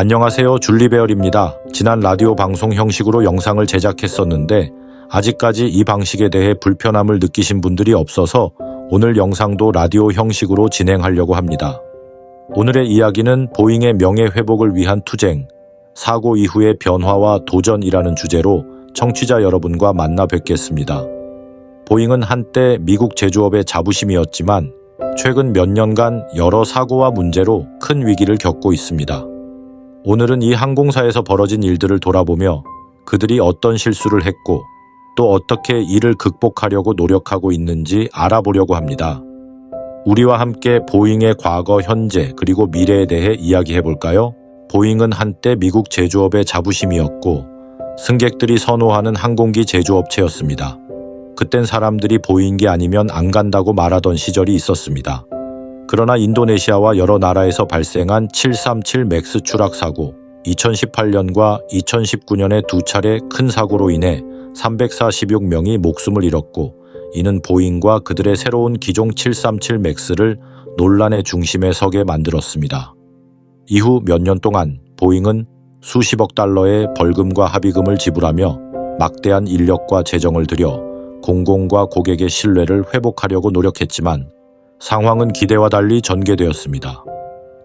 안녕하세요, 줄리베어입니다. 지난 라디오 방송 형식으로 영상을 제작했었는데 아직까지 이 방식에 대해 불편함을 느끼신 분들이 없어서 오늘 영상도 라디오 형식으로 진행하려고 합니다. 오늘의 이야기는 보잉의 명예회복을 위한 투쟁, 사고 이후의 변화와 도전이라는 주제로 청취자 여러분과 만나 뵙겠습니다. 보잉은 한때 미국 제조업의 자부심이었지만 최근 몇 년간 여러 사고와 문제로 큰 위기를 겪고 있습니다. 오늘은 이 항공사에서 벌어진 일들을 돌아보며 그들이 어떤 실수를 했고 또 어떻게 이를 극복하려고 노력하고 있는지 알아보려고 합니다. 우리와 함께 보잉의 과거, 현재, 그리고 미래에 대해 이야기해 볼까요? 보잉은 한때 미국 제조업의 자부심이었고 승객들이 선호하는 항공기 제조업체였습니다. 그땐 사람들이 보잉이 아니면 안 간다고 말하던 시절이 있었습니다. 그러나 인도네시아와 여러 나라에서 발생한 737 맥스 추락 사고, 2018년과 2019년의 두 차례 큰 사고로 인해 346명이 목숨을 잃었고, 이는 보잉과 그들의 새로운 기종 737 맥스를 논란의 중심에 서게 만들었습니다. 이후 몇 년 동안 보잉은 수십억 달러의 벌금과 합의금을 지불하며 막대한 인력과 재정을 들여 공공과 고객의 신뢰를 회복하려고 노력했지만 상황은 기대와 달리 전개되었습니다.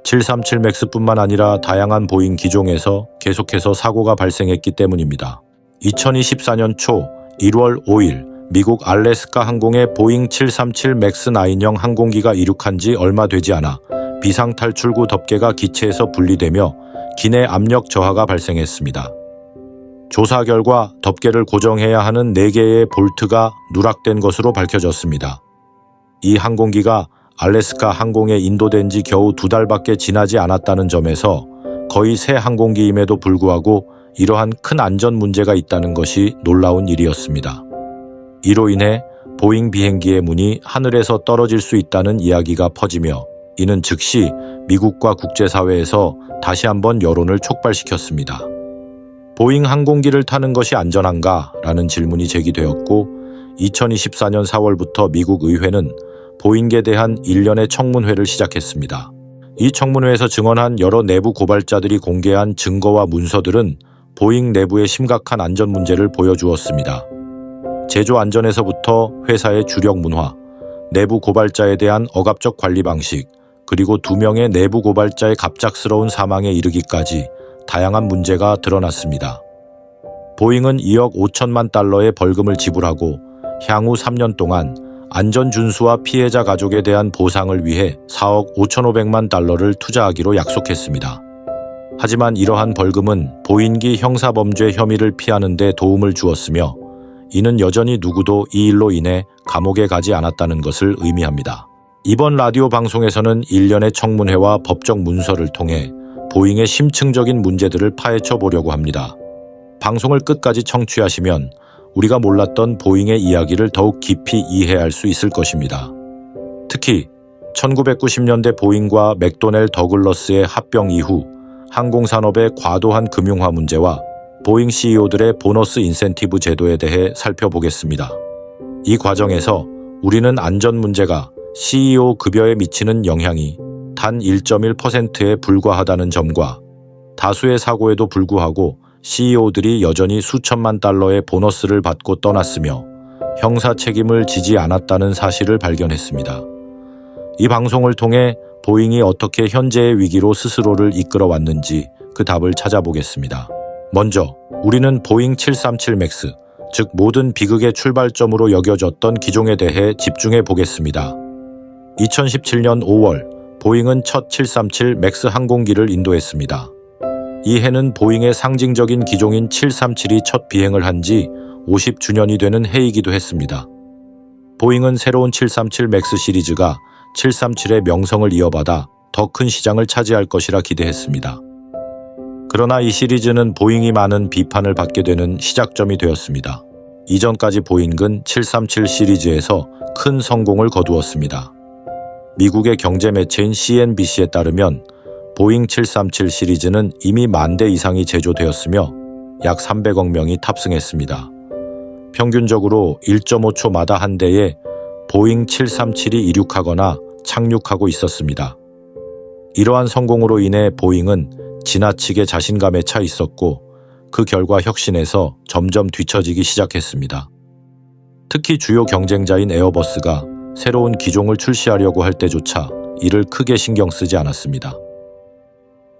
737 맥스뿐만 아니라 다양한 보잉 기종에서 계속해서 사고가 발생했기 때문입니다. 2024년 초 1월 5일 미국 알래스카 항공의 보잉 737 맥스 9형 항공기가 이륙한 지 얼마 되지 않아 비상탈출구 덮개가 기체에서 분리되며 기내 압력 저하가 발생했습니다. 조사 결과 덮개를 고정해야 하는 4개의 볼트가 누락된 것으로 밝혀졌습니다. 이 항공기가 알래스카 항공에 인도된 지 겨우 2달밖에 지나지 않았다는 점에서 거의 새 항공기임에도 불구하고 이러한 큰 안전 문제가 있다는 것이 놀라운 일이었습니다. 이로 인해 보잉 비행기의 문이 하늘에서 떨어질 수 있다는 이야기가 퍼지며 이는 즉시 미국과 국제사회에서 다시 한번 여론을 촉발시켰습니다. 보잉 항공기를 타는 것이 안전한가? 라는 질문이 제기되었고 2024년 4월부터 미국 의회는 보잉에 대한 일련의 청문회를 시작했습니다. 이 청문회에서 증언한 여러 내부 고발자들이 공개한 증거와 문서들은 보잉 내부의 심각한 안전 문제를 보여주었습니다. 제조 안전에서부터 회사의 주력 문화, 내부 고발자에 대한 억압적 관리 방식, 그리고 2명의 내부 고발자의 갑작스러운 사망에 이르기까지 다양한 문제가 드러났습니다. 보잉은 2억 5천만 달러의 벌금을 지불하고 향후 3년 동안 안전 준수와 피해자 가족에 대한 보상을 위해 4억 5,500만 달러를 투자하기로 약속했습니다. 하지만 이러한 벌금은 보잉기 형사범죄 혐의를 피하는 데 도움을 주었으며 이는 여전히 누구도 이 일로 인해 감옥에 가지 않았다는 것을 의미합니다. 이번 라디오 방송에서는 일련의 청문회와 법적 문서를 통해 보잉의 심층적인 문제들을 파헤쳐 보려고 합니다. 방송을 끝까지 청취하시면 우리가 몰랐던 보잉의 이야기를 더욱 깊이 이해할 수 있을 것입니다. 특히 1990년대 보잉과 맥도넬 더글러스의 합병 이후 항공산업의 과도한 금융화 문제와 보잉 CEO들의 보너스 인센티브 제도에 대해 살펴보겠습니다. 이 과정에서 우리는 안전 문제가 CEO 급여에 미치는 영향이 단 1.1%에 불과하다는 점과 다수의 사고에도 불구하고 CEO들이 여전히 수천만 달러의 보너스를 받고 떠났으며 형사 책임을 지지 않았다는 사실을 발견했습니다. 이 방송을 통해 보잉이 어떻게 현재의 위기로 스스로를 이끌어왔는지 그 답을 찾아보겠습니다. 먼저 우리는 보잉 737 맥스, 즉 모든 비극의 출발점으로 여겨졌던 기종에 대해 집중해 보겠습니다. 2017년 5월 보잉은 첫 737 맥스 항공기를 인도했습니다. 이 해는 보잉의 상징적인 기종인 737이 첫 비행을 한 지 50주년이 되는 해이기도 했습니다. 보잉은 새로운 737 맥스 시리즈가 737의 명성을 이어받아 더 큰 시장을 차지할 것이라 기대했습니다. 그러나 이 시리즈는 보잉이 많은 비판을 받게 되는 시작점이 되었습니다. 이전까지 보잉은 737 시리즈에서 큰 성공을 거두었습니다. 미국의 경제 매체인 CNBC에 따르면 보잉 737 시리즈는 이미 10,000대 이상이 제조되었으며 약 300억 명이 탑승했습니다. 평균적으로 1.5초마다 한 대에 보잉 737이 이륙하거나 착륙하고 있었습니다. 이러한 성공으로 인해 보잉은 지나치게 자신감에 차 있었고 그 결과 혁신에서 점점 뒤처지기 시작했습니다. 특히 주요 경쟁자인 에어버스가 새로운 기종을 출시하려고 할 때조차 이를 크게 신경 쓰지 않았습니다.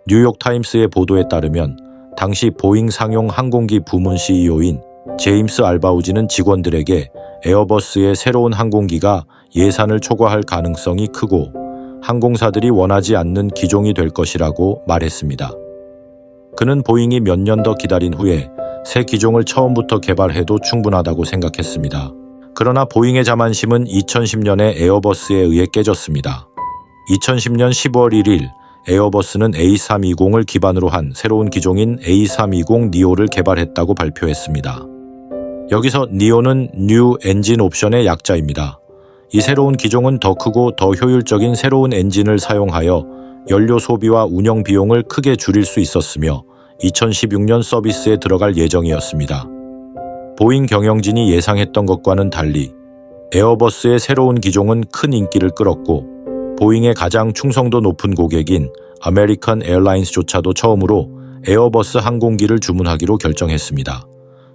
뉴욕타임스의 보도에 따르면 당시 보잉 상용 항공기 부문 CEO인 제임스 알바우지는 직원들에게 에어버스의 새로운 항공기가 예산을 초과할 가능성이 크고 항공사들이 원하지 않는 기종이 될 것이라고 말했습니다. 그는 보잉이 몇 년 더 기다린 후에 새 기종을 처음부터 개발해도 충분하다고 생각했습니다. 그러나 보잉의 자만심은 2010년에 에어버스에 의해 깨졌습니다. 2010년 10월 1일 에어버스는 A320을 기반으로 한 새로운 기종인 A320 니오를 개발했다고 발표했습니다. 여기서 니오는 뉴 엔진 옵션의 약자입니다. 이 새로운 기종은 더 크고 더 효율적인 새로운 엔진을 사용하여 연료 소비와 운영 비용을 크게 줄일 수 있었으며 2016년 서비스에 들어갈 예정이었습니다. 보잉 경영진이 예상했던 것과는 달리 에어버스의 새로운 기종은 큰 인기를 끌었고 보잉의 가장 충성도 높은 고객인 아메리칸 에어라인스조차도 처음으로 에어버스 항공기를 주문하기로 결정했습니다.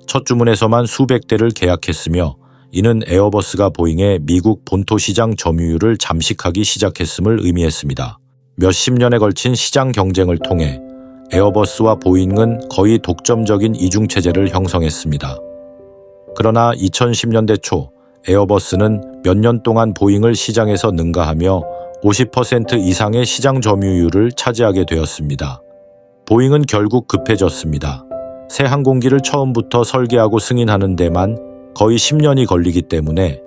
첫 주문에서만 수백 대를 계약했으며 이는 에어버스가 보잉의 미국 본토 시장 점유율을 잠식하기 시작했음을 의미했습니다. 몇십 년에 걸친 시장 경쟁을 통해 에어버스와 보잉은 거의 독점적인 이중체제를 형성했습니다. 그러나 2010년대 초 에어버스는 몇 년 동안 보잉을 시장에서 능가하며 50% 이상의 시장 점유율을 차지하게 되었습니다. 보잉은 결국 급해졌습니다. 새 항공기를 처음부터 설계하고 승인하는 데만 거의 10년이 걸리기 때문에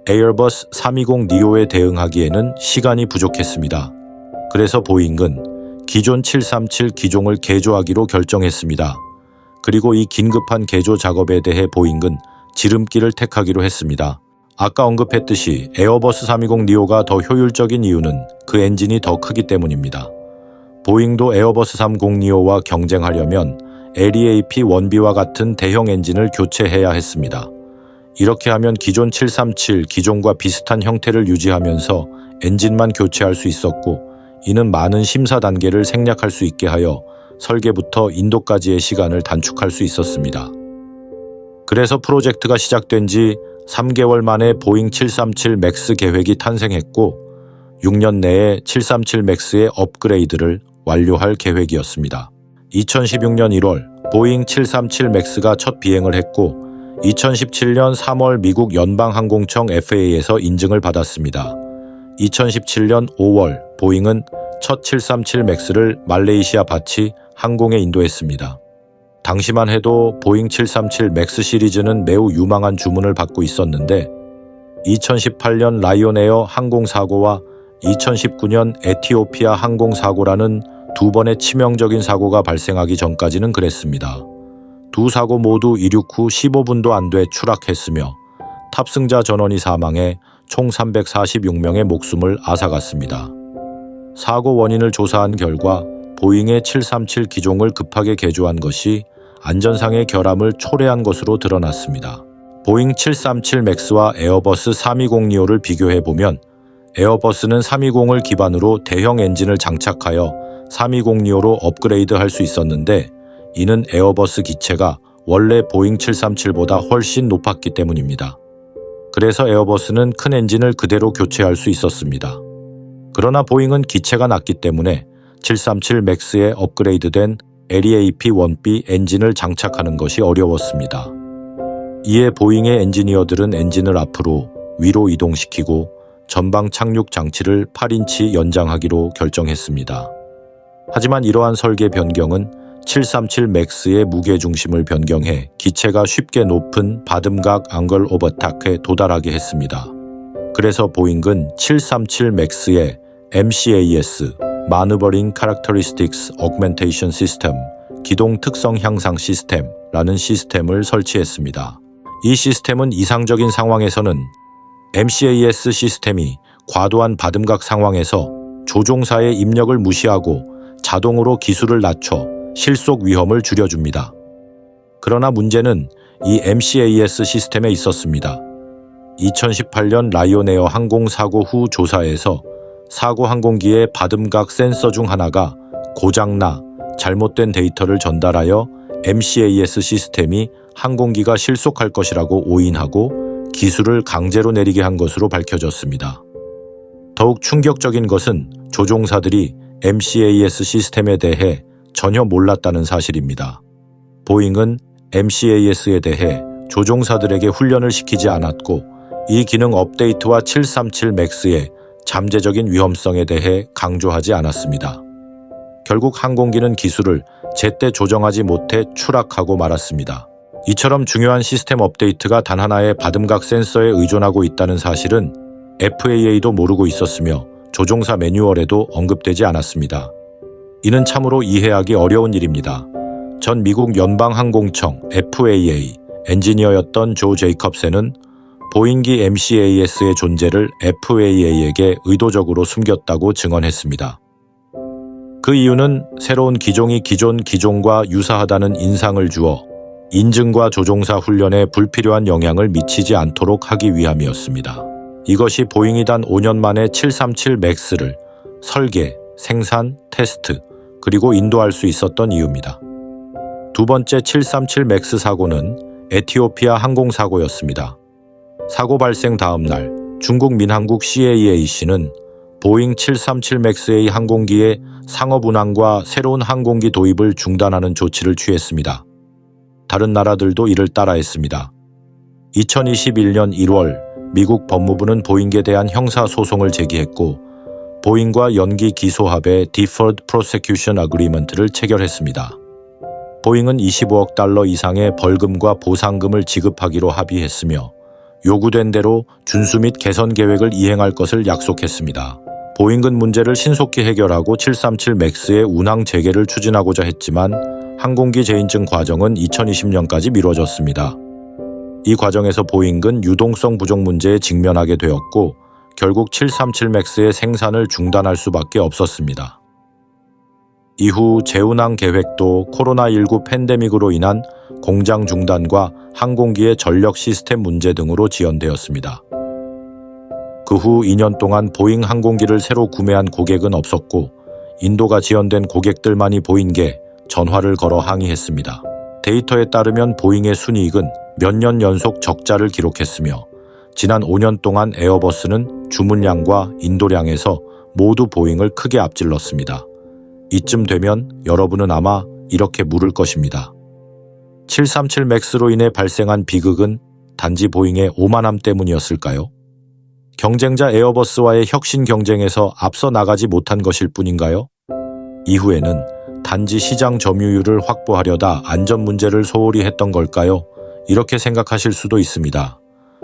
에어버스 320 니오에 대응하기에는 시간이 부족했습니다. 그래서 보잉은 기존 737 기종을 개조하기로 결정했습니다. 그리고 이 긴급한 개조 작업에 대해 보잉은 지름길을 택하기로 했습니다. 아까 언급했듯이 에어버스 320 니오가 더 효율적인 이유는 그 엔진이 더 크기 때문입니다. 보잉도 에어버스 330 니오와 경쟁하려면 LEAP-1B와 같은 대형 엔진을 교체해야 했습니다. 이렇게 하면 기존 737 기종과 비슷한 형태를 유지하면서 엔진만 교체할 수 있었고 이는 많은 심사 단계를 생략할 수 있게 하여 설계부터 인도까지의 시간을 단축할 수 있었습니다. 그래서 프로젝트가 시작된 지 3개월 만에 보잉 737 맥스 계획이 탄생했고 6년 내에 737 맥스의 업그레이드를 완료할 계획이었습니다. 2016년 1월 보잉 737 맥스가 첫 비행을 했고 2017년 3월 미국 연방항공청 FAA에서 인증을 받았습니다. 2017년 5월 보잉은 첫 737 맥스를 말레이시아 바치 항공에 인도했습니다. 당시만 해도 보잉 737 맥스 시리즈는 매우 유망한 주문을 받고 있었는데 2018년 라이온에어 항공사고와 2019년 에티오피아 항공사고라는 두 번의 치명적인 사고가 발생하기 전까지는 그랬습니다. 두 사고 모두 이륙 후 15분도 안 돼 추락했으며 탑승자 전원이 사망해 총 346명의 목숨을 앗아갔습니다. 사고 원인을 조사한 결과 보잉의 737 기종을 급하게 개조한 것이 안전상의 결함을 초래한 것으로 드러났습니다. 보잉 737 맥스와 에어버스 320 니오를 비교해보면 에어버스는 320을 기반으로 대형 엔진을 장착하여 320 니오로 업그레이드할 수 있었는데 이는 에어버스 기체가 원래 보잉 737보다 훨씬 높았기 때문입니다. 그래서 에어버스는 큰 엔진을 그대로 교체할 수 있었습니다. 그러나 보잉은 기체가 낮기 때문에 737 맥스에 업그레이드된 LEAP-1B 엔진을 장착하는 것이 어려웠습니다. 이에 보잉의 엔지니어들은 엔진을 앞으로 위로 이동시키고 전방 착륙 장치를 8인치 연장하기로 결정했습니다. 하지만 이러한 설계 변경은 737 맥스의 무게중심을 변경해 기체가 쉽게 높은 바듬각 앙글 오브 어택에 도달하게 했습니다. 그래서 보잉은 737 맥스에 MCAS Maneuvering Characteristics Augmentation System, 기동 특성 향상 시스템라는 시스템을 설치했습니다. 이 시스템은 이상적인 상황에서는 MCAS 시스템이 과도한 바듬각 상황에서 조종사의 입력을 무시하고 자동으로 기술을 낮춰 실속 위험을 줄여줍니다. 그러나 문제는 이 MCAS 시스템에 있었습니다. 2018년 라이온에어 항공사고 후 조사에서 사고 항공기의 바듬각 센서 중 하나가 고장나 잘못된 데이터를 전달하여 MCAS 시스템이 항공기가 실속할 것이라고 오인하고 기술을 강제로 내리게 한 것으로 밝혀졌습니다. 더욱 충격적인 것은 조종사들이 MCAS 시스템에 대해 전혀 몰랐다는 사실입니다. 보잉은 MCAS에 대해 조종사들에게 훈련을 시키지 않았고 이 기능 업데이트와 737 맥스의 잠재적인 위험성에 대해 강조하지 않았습니다. 결국 항공기는 기술을 제때 조정하지 못해 추락하고 말았습니다. 이처럼 중요한 시스템 업데이트가 단 하나의 바듬각 센서에 의존하고 있다는 사실은 FAA도 모르고 있었으며 조종사 매뉴얼에도 언급되지 않았습니다. 이는 참으로 이해하기 어려운 일입니다. 전 미국 연방항공청 FAA 엔지니어였던 조 제이컵센은 보잉기 MCAS의 존재를 FAA에게 의도적으로 숨겼다고 증언했습니다. 그 이유는 새로운 기종이 기존 기종과 유사하다는 인상을 주어 인증과 조종사 훈련에 불필요한 영향을 미치지 않도록 하기 위함이었습니다. 이것이 보잉이 단 5년 만에 737 맥스를 설계, 생산, 테스트, 그리고 인도할 수 있었던 이유입니다. 두 번째 737 맥스 사고는 에티오피아 항공사고였습니다. 사고 발생 다음 날 중국 민항국 CAAC는 보잉 737 맥스A 항공기의 상업 운항과 새로운 항공기 도입을 중단하는 조치를 취했습니다. 다른 나라들도 이를 따라했습니다. 2021년 1월 미국 법무부는 보잉에 대한 형사소송을 제기했고 보잉과 연기 기소합의 Deferred Prosecution Agreement를 체결했습니다. 보잉은 25억 달러 이상의 벌금과 보상금을 지급하기로 합의했으며 요구된 대로 준수 및 개선 계획을 이행할 것을 약속했습니다. 보잉은 문제를 신속히 해결하고 737 맥스의 운항 재개를 추진하고자 했지만 항공기 재인증 과정은 2020년까지 미뤄졌습니다. 이 과정에서 보잉은 유동성 부족 문제에 직면하게 되었고 결국 737 맥스의 생산을 중단할 수밖에 없었습니다. 이후 재운항 계획도 코로나19 팬데믹으로 인한 공장 중단과 항공기의 전력 시스템 문제 등으로 지연되었습니다. 그 후 2년 동안 보잉 항공기를 새로 구매한 고객은 없었고 인도가 지연된 고객들만이 보잉에 전화를 걸어 항의했습니다. 데이터에 따르면 보잉의 순이익은 몇 년 연속 적자를 기록했으며 지난 5년 동안 에어버스는 주문량과 인도량에서 모두 보잉을 크게 앞질렀습니다. 이쯤 되면 여러분은 아마 이렇게 물을 것입니다. 737 맥스로 인해 발생한 비극은 단지 보잉의 오만함 때문이었을까요? 경쟁자 에어버스와의 혁신 경쟁에서 앞서 나가지 못한 것일 뿐인가요? 이후에는 단지 시장 점유율을 확보하려다 안전 문제를 소홀히 했던 걸까요? 이렇게 생각하실 수도 있습니다.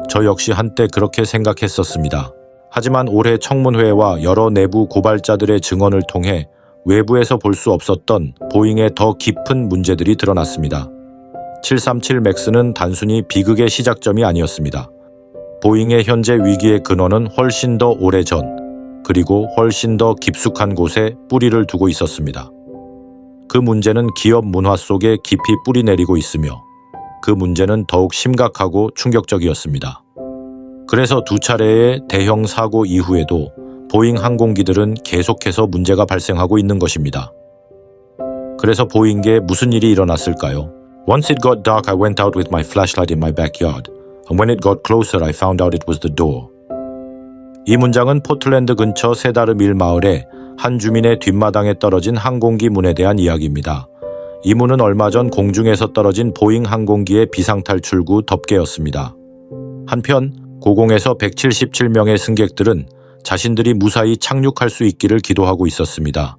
저 역시 한때 그렇게 생각했었습니다. 하지만 올해 청문회와 여러 내부 고발자들의 증언을 통해 외부에서 볼 수 없었던 보잉의 더 깊은 문제들이 드러났습니다. 737 맥스는 단순히 비극의 시작점이 아니었습니다. 보잉의 현재 위기의 근원은 훨씬 더 오래전, 그리고 훨씬 더 깊숙한 곳에 뿌리를 두고 있었습니다. 그 문제는 기업 문화 속에 깊이 뿌리 내리고 있으며 그 문제는 더욱 심각하고 충격적이었습니다. 그래서 두 차례의 대형 사고 이후에도 보잉 항공기들은 계속해서 문제가 발생하고 있는 것입니다. 그래서 보잉에 무슨 일이 일어났을까요? Once it got dark, I went out with my flashlight in my backyard. And when it got closer, I found out it was the door. 이 문장은 포틀랜드 근처 세다르밀 마을의 한 주민의 뒷마당에 떨어진 항공기 문에 대한 이야기입니다. 이 문은 얼마 전 공중에서 떨어진 보잉 항공기의 비상탈출구 덮개였습니다. 한편 고공에서 177명의 승객들은 자신들이 무사히 착륙할 수 있기를 기도하고 있었습니다.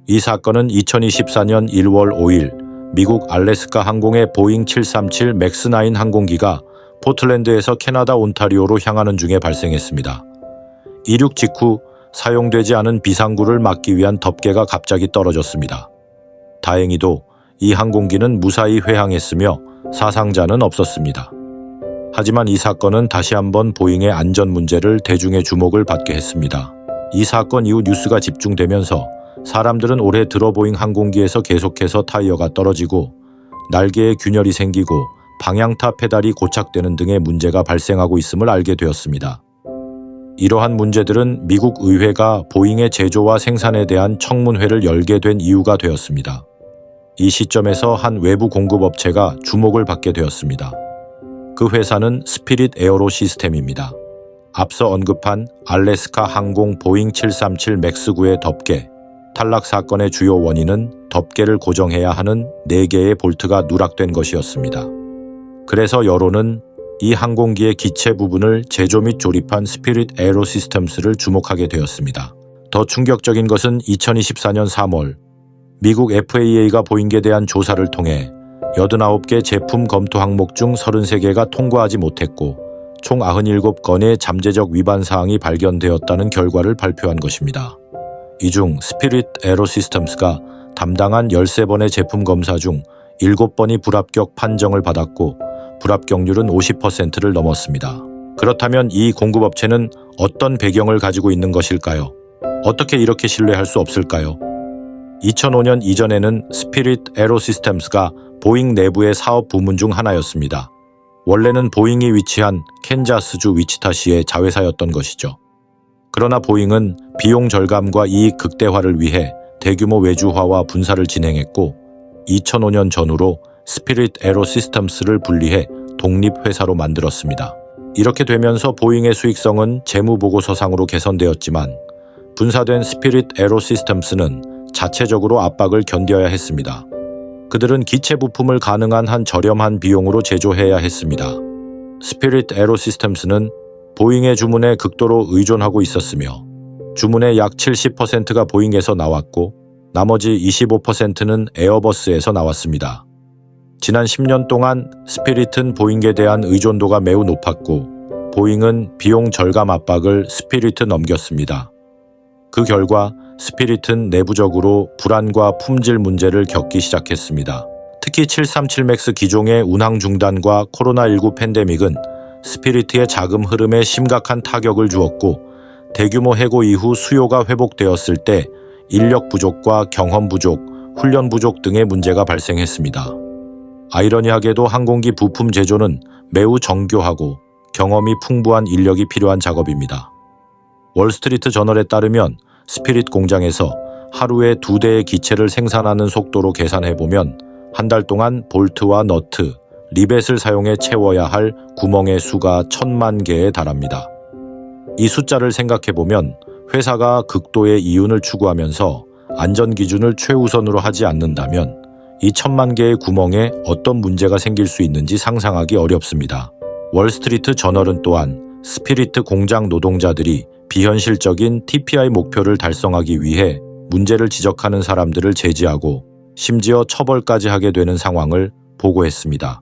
이 사건은 2024년 1월 5일 미국 알래스카 항공의 보잉 737 맥스9 항공기가 포틀랜드에서 캐나다 온타리오로 향하는 중에 발생했습니다. 이륙 직후 사용되지 않은 비상구를 막기 위한 덮개가 갑자기 떨어졌습니다. 다행히도 이 항공기는 무사히 회항했으며 사상자는 없었습니다. 하지만 이 사건은 다시 한번 보잉의 안전 문제를 대중의 주목을 받게 했습니다. 이 사건 이후 뉴스가 집중되면서 사람들은 올해 들어 보잉 항공기에서 계속해서 타이어가 떨어지고 날개에 균열이 생기고 방향타 페달이 고착되는 등의 문제가 발생하고 있음을 알게 되었습니다. 이러한 문제들은 미국 의회가 보잉의 제조와 생산에 대한 청문회를 열게 된 이유가 되었습니다. 이 시점에서 한 외부 공급업체가 주목을 받게 되었습니다. 그 회사는 스피릿 에어로 시스템입니다. 앞서 언급한 알래스카 항공 보잉 737 맥스9의 덮개, 탈락 사건의 주요 원인은 덮개를 고정해야 하는 4개의 볼트가 누락된 것이었습니다. 그래서 여론은 이 항공기의 기체 부분을 제조 및 조립한 스피릿 에어로 시스템스를 주목하게 되었습니다. 더 충격적인 것은 2024년 3월 미국 FAA가 보잉에 대한 조사를 통해 89개 제품 검토 항목 중 33개가 통과하지 못했고 총 97건의 잠재적 위반 사항이 발견되었다는 결과를 발표한 것입니다. 이 중 스피릿 에어로 시스템스가 담당한 13번의 제품 검사 중 7번이 불합격 판정을 받았고 불합격률은 50%를 넘었습니다. 그렇다면 이 공급업체는 어떤 배경을 가지고 있는 것일까요? 어떻게 이렇게 신뢰할 수 없을까요? 2005년 이전에는 스피릿 에어로 시스템스가 보잉 내부의 사업 부문 중 하나였습니다. 원래는 보잉이 위치한 캔자스주 위치타시의 자회사였던 것이죠. 그러나 보잉은 비용 절감과 이익 극대화를 위해 대규모 외주화와 분사를 진행했고 2005년 전후로 스피릿 에어로 시스템스를 분리해 독립회사로 만들었습니다. 이렇게 되면서 보잉의 수익성은 재무보고서상으로 개선되었지만 분사된 스피릿 에어로 시스템스는 자체적으로 압박을 견뎌야 했습니다. 그들은 기체 부품을 가능한 한 저렴한 비용으로 제조해야 했습니다. 스피릿 에어로 시스템스는 보잉의 주문에 극도로 의존하고 있었으며 주문의 약 70%가 보잉에서 나왔고 나머지 25%는 에어버스에서 나왔습니다. 지난 10년 동안 스피릿은 보잉에 대한 의존도가 매우 높았고 보잉은 비용 절감 압박을 스피릿에 넘겼습니다. 그 결과 스피릿은 내부적으로 불안과 품질 문제를 겪기 시작했습니다. 특히 737 맥스 기종의 운항 중단과 코로나19 팬데믹은 스피릿의 자금 흐름에 심각한 타격을 주었고 대규모 해고 이후 수요가 회복되었을 때 인력 부족과 경험 부족, 훈련 부족 등의 문제가 발생했습니다. 아이러니하게도 항공기 부품 제조는 매우 정교하고 경험이 풍부한 인력이 필요한 작업입니다. 월스트리트 저널에 따르면 스피릿 공장에서 하루에 2대의 기체를 생산하는 속도로 계산해보면 한 달 동안 볼트와 너트, 리벳을 사용해 채워야 할 구멍의 수가 1000만 개에 달합니다. 이 숫자를 생각해보면 회사가 극도의 이윤을 추구하면서 안전기준을 최우선으로 하지 않는다면 이 1000만 개의 구멍에 어떤 문제가 생길 수 있는지 상상하기 어렵습니다. 월스트리트 저널은 또한 스피릿 공장 노동자들이 비현실적인 TPI 목표를 달성하기 위해 문제를 지적하는 사람들을 제지하고 심지어 처벌까지 하게 되는 상황을 보고했습니다.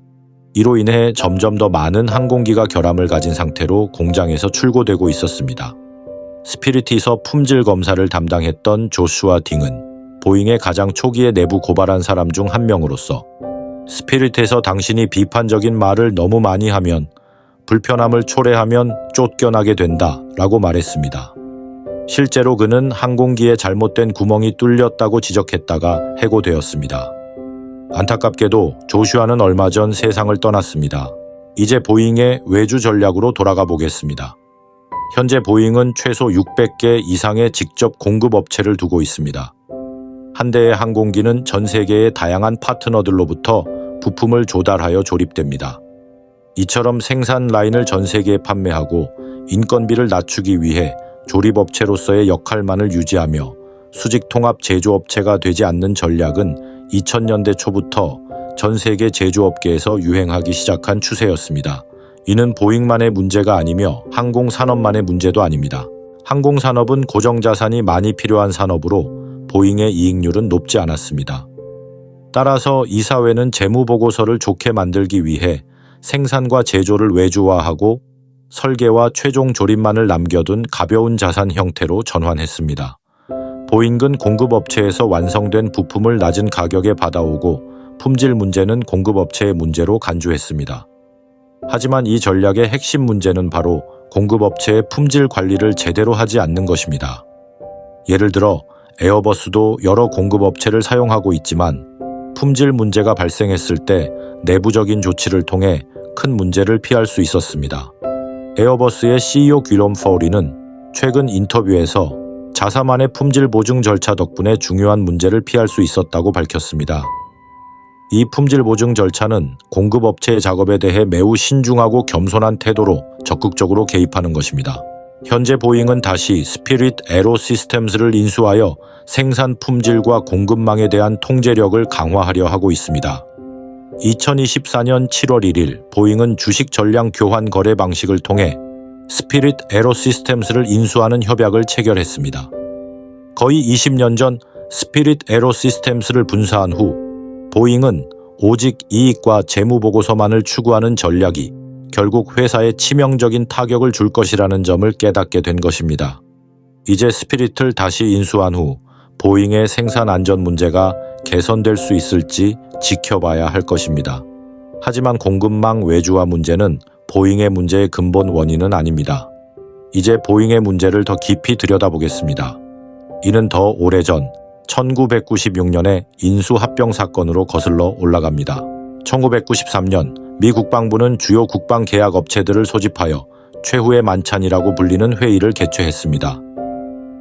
이로 인해 점점 더 많은 항공기가 결함을 가진 상태로 공장에서 출고되고 있었습니다. 스피릿에서 품질 검사를 담당했던 조슈아 딩은 보잉의 가장 초기에 내부 고발한 사람 중 한 명으로서 스피릿에서 당신이 비판적인 말을 너무 많이 하면 불편함을 초래하면 쫓겨나게 된다 라고 말했습니다. 실제로 그는 항공기에 잘못된 구멍이 뚫렸다고 지적했다가 해고되었습니다. 안타깝게도 조슈아는 얼마 전 세상을 떠났습니다. 이제 보잉의 외주 전략으로 돌아가 보겠습니다. 현재 보잉은 최소 600개 이상의 직접 공급업체를 두고 있습니다. 한 대의 항공기는 전 세계의 다양한 파트너들로부터 부품을 조달하여 조립됩니다. 이처럼 생산 라인을 전 세계에 판매하고 인건비를 낮추기 위해 조립업체로서의 역할만을 유지하며 수직 통합 제조업체가 되지 않는 전략은 2000년대 초부터 전 세계 제조업계에서 유행하기 시작한 추세였습니다. 이는 보잉만의 문제가 아니며 항공산업만의 문제도 아닙니다. 항공산업은 고정자산이 많이 필요한 산업으로 보잉의 이익률은 높지 않았습니다. 따라서 이 사회는 재무보고서를 좋게 만들기 위해 생산과 제조를 외주화하고 설계와 최종 조립만을 남겨둔 가벼운 자산 형태로 전환했습니다. 보잉은 공급업체에서 완성된 부품을 낮은 가격에 받아오고 품질 문제는 공급업체의 문제로 간주했습니다. 하지만 이 전략의 핵심 문제는 바로 공급업체의 품질 관리를 제대로 하지 않는 것입니다. 예를 들어 에어버스도 여러 공급업체를 사용하고 있지만 품질 문제가 발생했을 때 내부적인 조치를 통해 큰 문제를 피할 수 있었습니다. 에어버스의 CEO 귀롬 퍼리는 최근 인터뷰에서 자사만의 품질 보증 절차 덕분에 중요한 문제를 피할 수 있었다고 밝혔습니다. 이 품질 보증 절차는 공급업체의 작업에 대해 매우 신중하고 겸손한 태도로 적극적으로 개입하는 것입니다. 현재 보잉은 다시 스피릿 에로시스템스를 인수하여 생산 품질과 공급망에 대한 통제력을 강화하려 하고 있습니다. 2024년 7월 1일 보잉은 주식 전량 교환 거래 방식을 통해 스피릿 에로시스템스를 인수하는 협약을 체결했습니다. 거의 20년 전 스피릿 에로시스템스를 분사한 후 보잉은 오직 이익과 재무 보고서만을 추구하는 전략이 결국 회사에 치명적인 타격을 줄 것이라는 점을 깨닫게 된 것입니다. 이제 스피릿을 다시 인수한 후 보잉의 생산 안전 문제가 개선될 수 있을지 지켜봐야 할 것입니다. 하지만 공급망 외주화 문제는 보잉의 문제의 근본 원인은 아닙니다. 이제 보잉의 문제를 더 깊이 들여다보겠습니다. 이는 더 오래전 1996년의 인수합병 사건으로 거슬러 올라갑니다. 1993년 미 국방부는 주요 국방 계약 업체들을 소집하여 최후의 만찬이라고 불리는 회의를 개최했습니다.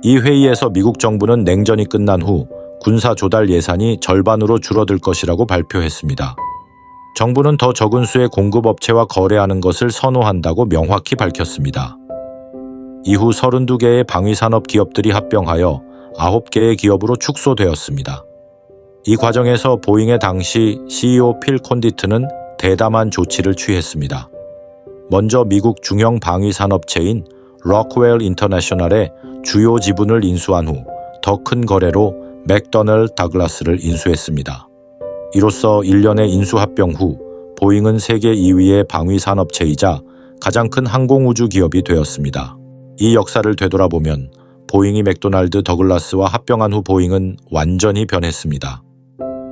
이 회의에서 미국 정부는 냉전이 끝난 후 군사 조달 예산이 절반으로 줄어들 것이라고 발표했습니다. 정부는 더 적은 수의 공급업체와 거래하는 것을 선호한다고 명확히 밝혔습니다. 이후 32개의 방위산업 기업들이 합병하여 9개의 기업으로 축소되었습니다. 이 과정에서 보잉의 당시 CEO 필 콘디트는 대담한 조치를 취했습니다. 먼저 미국 중형 방위산업체인 록웰 인터내셔널의 주요 지분을 인수한 후 더 큰 거래로 맥도널드 더글라스를 인수했습니다. 이로써 1년의 인수합병 후 보잉은 세계 2위의 방위산업체이자 가장 큰 항공우주 기업이 되었습니다. 이 역사를 되돌아보면 보잉이 맥도날드 더글라스와 합병한 후 보잉은 완전히 변했습니다.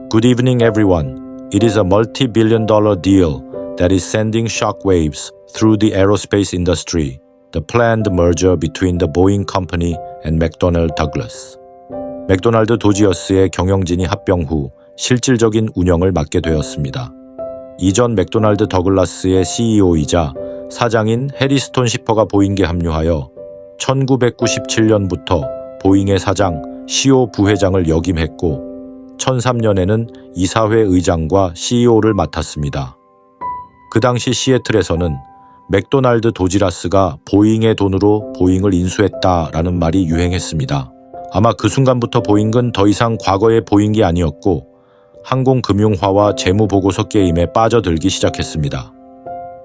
Good evening everyone. It is a multi-billion dollar deal that is sending shockwaves through the aerospace industry. The planned merger between the Boeing Company and McDonnell Douglas. 맥도날드 도지어스의 경영진이 합병 후 실질적인 운영을 맡게 되었습니다. 이전 맥도날드 더글라스의 CEO이자 사장인 해리 스톤 시퍼가 보잉에 합류하여 1997년부터 보잉의 사장, CEO 부회장을 역임했고 2003년에는 이사회 의장과 CEO를 맡았습니다. 그 당시 시애틀에서는 맥도날드 도지라스가 보잉의 돈으로 보잉을 인수했다라는 말이 유행했습니다. 아마 그 순간부터 보잉은 더 이상 과거의 보잉이 아니었고 항공금융화와 재무보고서 게임에 빠져들기 시작했습니다.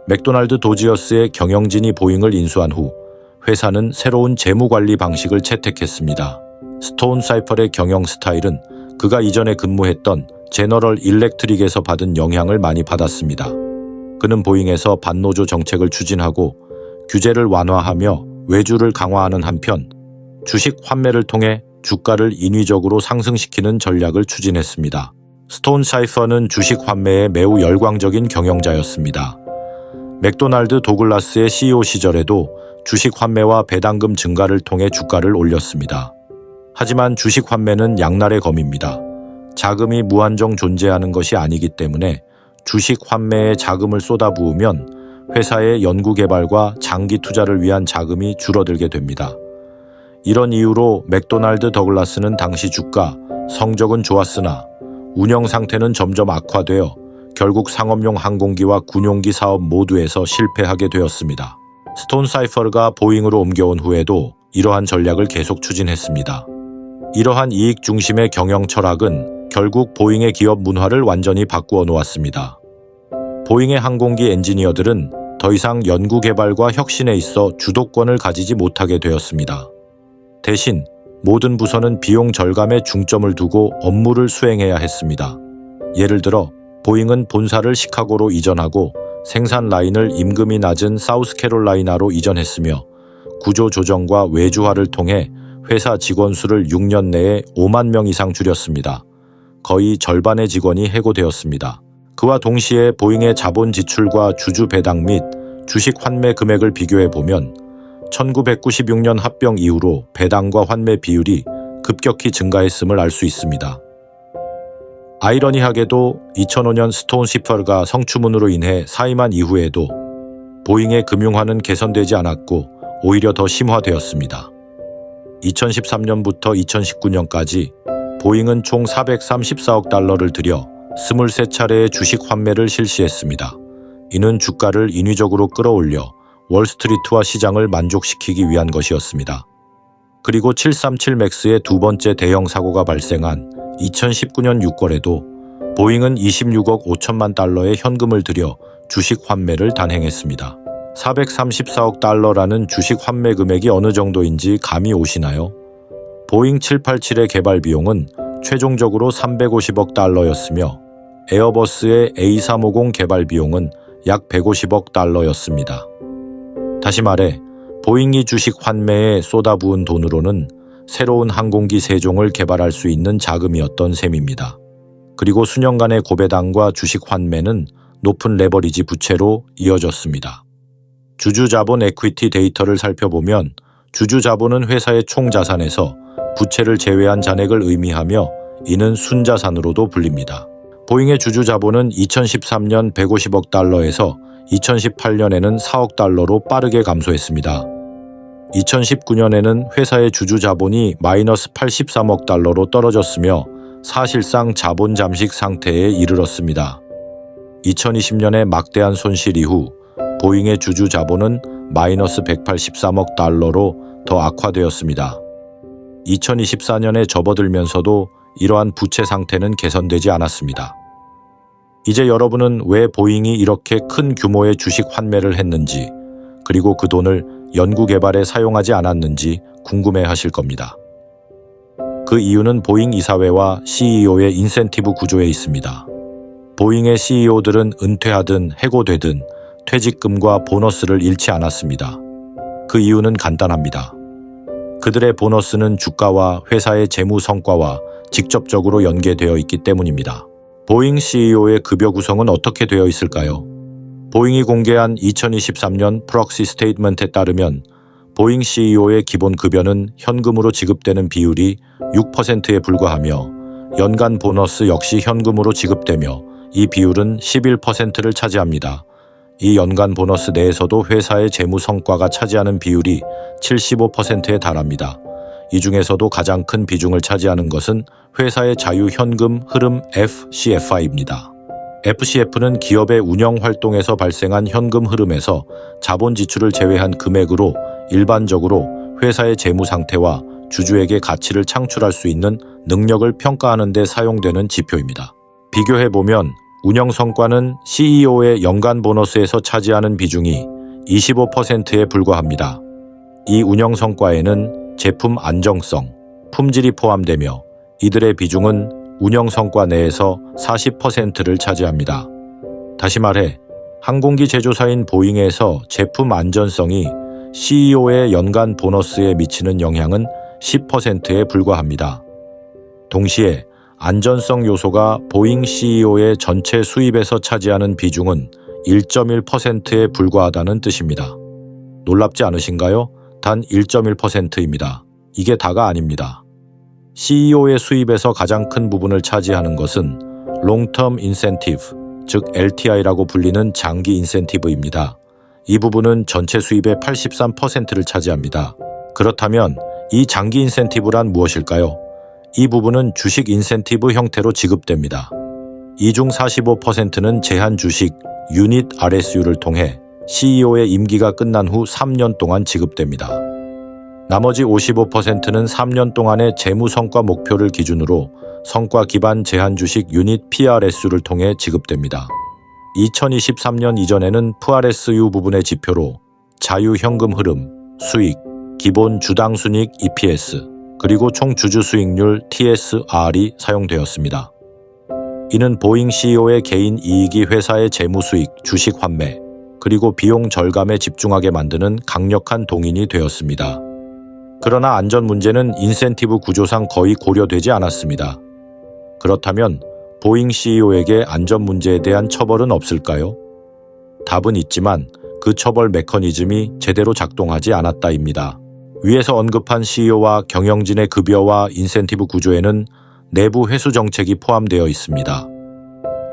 맥도날드 도지어스의 경영진이 보잉을 인수한 후 회사는 새로운 재무관리 방식을 채택했습니다. 스톤 사이펄의 경영 스타일은 그가 이전에 근무했던 제너럴 일렉트릭에서 받은 영향을 많이 받았습니다. 그는 보잉에서 반노조 정책을 추진하고 규제를 완화하며 외주를 강화하는 한편 주식 환매를 통해 주가를 인위적으로 상승시키는 전략을 추진했습니다. 스톤 사이퍼는 주식 환매에 매우 열광적인 경영자였습니다. 맥도날드 도글라스의 CEO 시절에도 주식 환매와 배당금 증가를 통해 주가를 올렸습니다. 하지만 주식 환매는 양날의 검입니다. 자금이 무한정 존재하는 것이 아니기 때문에 주식 환매에 자금을 쏟아부으면 회사의 연구개발과 장기 투자를 위한 자금이 줄어들게 됩니다. 이런 이유로 맥도날드 더글라스는 당시 주가, 성적은 좋았으나 운영 상태는 점점 악화되어 결국 상업용 항공기와 군용기 사업 모두에서 실패하게 되었습니다. 스톤 사이퍼가 보잉으로 옮겨온 후에도 이러한 전략을 계속 추진했습니다. 이러한 이익 중심의 경영 철학은 결국 보잉의 기업 문화를 완전히 바꾸어 놓았습니다. 보잉의 항공기 엔지니어들은 더 이상 연구개발과 혁신에 있어 주도권을 가지지 못하게 되었습니다. 대신 모든 부서는 비용 절감에 중점을 두고 업무를 수행해야 했습니다. 예를 들어 보잉은 본사를 시카고로 이전하고 생산 라인을 임금이 낮은 사우스캐롤라이나로 이전했으며 구조 조정과 외주화를 통해 회사 직원 수를 6년 내에 5만 명 이상 줄였습니다. 거의 절반의 직원이 해고되었습니다. 그와 동시에 보잉의 자본 지출과 주주 배당 및 주식 환매 금액을 비교해 보면 1996년 합병 이후로 배당과 환매 비율이 급격히 증가했음을 알 수 있습니다. 아이러니하게도 2005년 스톤 시퍼가 성추문으로 인해 사임한 이후에도 보잉의 금융화는 개선되지 않았고 오히려 더 심화되었습니다. 2013년부터 2019년까지 보잉은 총 434억 달러를 들여 23차례의 주식 환매를 실시했습니다. 이는 주가를 인위적으로 끌어올려 월스트리트와 시장을 만족시키기 위한 것이었습니다. 그리고 737 맥스의 두 번째 대형 사고가 발생한 2019년 6월에도 보잉은 26억 5천만 달러의 현금을 들여 주식 환매를 단행했습니다. 434억 달러라는 주식 환매 금액이 어느 정도인지 감이 오시나요? 보잉 787의 개발 비용은 최종적으로 350억 달러였으며 에어버스의 A350 개발 비용은 약 150억 달러였습니다. 다시 말해 보잉이 주식 환매에 쏟아부은 돈으로는 새로운 항공기 3종을 개발할 수 있는 자금이었던 셈입니다. 그리고 수년간의 고배당과 주식 환매는 높은 레버리지 부채로 이어졌습니다. 주주자본 에퀴티 데이터를 살펴보면 주주자본은 회사의 총 자산에서 부채를 제외한 잔액을 의미하며 이는 순자산으로도 불립니다. 보잉의 주주자본은 2013년 150억 달러에서 2018년에는 4억 달러로 빠르게 감소했습니다. 2019년에는 회사의 주주자본이 마이너스 83억 달러로 떨어졌으며 사실상 자본 잠식 상태에 이르렀습니다. 2020년의 막대한 손실 이후 보잉의 주주자본은 마이너스 183억 달러로 더 악화되었습니다. 2024년에 접어들면서도 이러한 부채 상태는 개선되지 않았습니다. 이제 여러분은 왜 보잉이 이렇게 큰 규모의 주식 환매를 했는지, 그리고 그 돈을 연구개발에 사용하지 않았는지 궁금해하실 겁니다. 그 이유는 보잉 이사회와 CEO의 인센티브 구조에 있습니다. 보잉의 CEO들은 은퇴하든 해고되든 퇴직금과 보너스를 잃지 않았습니다. 그 이유는 간단합니다. 그들의 보너스는 주가와 회사의 재무 성과와 직접적으로 연계되어 있기 때문입니다. 보잉 CEO의 급여 구성은 어떻게 되어 있을까요? 보잉이 공개한 2023년 프록시 스테이트먼트에 따르면 보잉 CEO의 기본 급여는 현금으로 지급되는 비율이 6%에 불과하며 연간 보너스 역시 현금으로 지급되며 이 비율은 11%를 차지합니다. 이 연간 보너스 내에서도 회사의 재무 성과가 차지하는 비율이 75%에 달합니다. 이 중에서도 가장 큰 비중을 차지하는 것은 회사의 자유 현금 흐름 FCFI입니다. FCF는 기업의 운영 활동에서 발생한 현금 흐름에서 자본 지출을 제외한 금액으로 일반적으로 회사의 재무 상태와 주주에게 가치를 창출할 수 있는 능력을 평가하는 데 사용되는 지표입니다. 비교해보면 운영 성과는 CEO의 연간 보너스에서 차지하는 비중이 25%에 불과합니다. 이 운영 성과에는 제품 안정성, 품질이 포함되며 이들의 비중은 운영 성과 내에서 40%를 차지합니다. 다시 말해 항공기 제조사인 보잉에서 제품 안전성이 CEO의 연간 보너스에 미치는 영향은 10%에 불과합니다. 동시에 안전성 요소가 보잉 CEO의 전체 수입에서 차지하는 비중은 1.1%에 불과하다는 뜻입니다. 놀랍지 않으신가요? 단 1.1%입니다. 이게 다가 아닙니다. CEO의 수입에서 가장 큰 부분을 차지하는 것은 Long-Term Incentive, 즉 LTI라고 불리는 장기 인센티브입니다. 이 부분은 전체 수입의 83%를 차지합니다. 그렇다면 이 장기 인센티브란 무엇일까요? 이 부분은 주식 인센티브 형태로 지급됩니다. 이 중 45%는 제한 주식 유닛 RSU를 통해 CEO의 임기가 끝난 후 3년 동안 지급됩니다. 나머지 55%는 3년 동안의 재무 성과 목표를 기준으로 성과 기반 제한 주식 유닛 PRSU를 통해 지급됩니다. 2023년 이전에는 PRSU 부분의 지표로 자유 현금 흐름, 수익, 기본 주당 순이익 EPS, 그리고 총 주주 수익률 TSR이 사용되었습니다. 이는 보잉 CEO의 개인 이익이 회사의 재무 수익, 주식 환매, 그리고 비용 절감에 집중하게 만드는 강력한 동인이 되었습니다. 그러나 안전 문제는 인센티브 구조상 거의 고려되지 않았습니다. 그렇다면 보잉 CEO에게 안전 문제에 대한 처벌은 없을까요? 답은 있지만 그 처벌 메커니즘이 제대로 작동하지 않았다입니다. 위에서 언급한 CEO와 경영진의 급여와 인센티브 구조에는 내부 회수 정책이 포함되어 있습니다.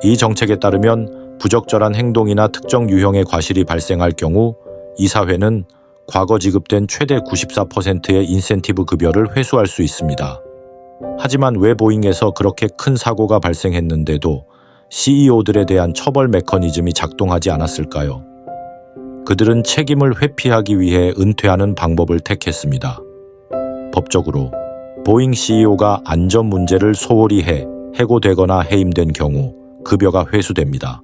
이 정책에 따르면 부적절한 행동이나 특정 유형의 과실이 발생할 경우 이사회는 과거 지급된 최대 94%의 인센티브 급여를 회수할 수 있습니다. 하지만 왜 보잉에서 그렇게 큰 사고가 발생했는데도 CEO들에 대한 처벌 메커니즘이 작동하지 않았을까요? 그들은 책임을 회피하기 위해 은퇴하는 방법을 택했습니다. 법적으로 보잉 CEO가 안전 문제를 소홀히 해고되거나 해임된 경우 급여가 회수됩니다.